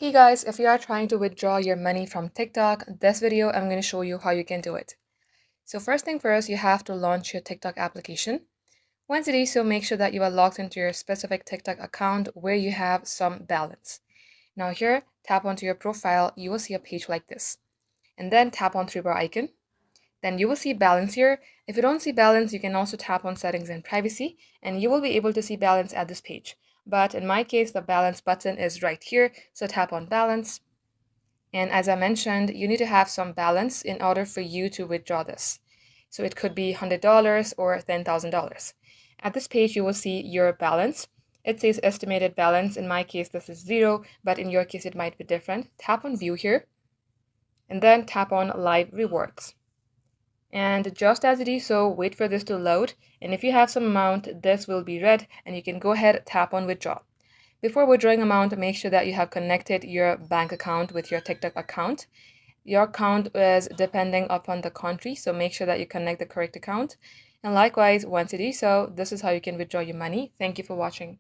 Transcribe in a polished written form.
Hey guys, if you are trying to withdraw your money from TikTok, this video I'm going to show you how you can do it. So first thing first, you have to launch your TikTok application. Once you do so, make sure that you are logged into your specific TikTok account where you have some balance. Now here, tap onto your profile, you will see a page like this. And then tap on three bar icon. Then you will see balance here. If you don't see balance, you can also tap on settings and privacy, and you will be able to see balance at this page. But in my case, the balance button is right here, so tap on balance. And as I mentioned, you need to have some balance in order for you to withdraw this. So it could be $100 or $10,000. At this page, you will see your balance. It says estimated balance. In my case, this is 0, but in your case, it might be different. Tap on view here, and then tap on live rewards. And just as it is so, wait for this to load. And if you have some amount, this will be red, and you can go ahead, tap on withdraw. Before withdrawing amount, make sure that you have connected your bank account with your TikTok account. Your account is depending upon the country, so make sure that you connect the correct account. And likewise, once you do so, this is how you can withdraw your money. Thank you for watching.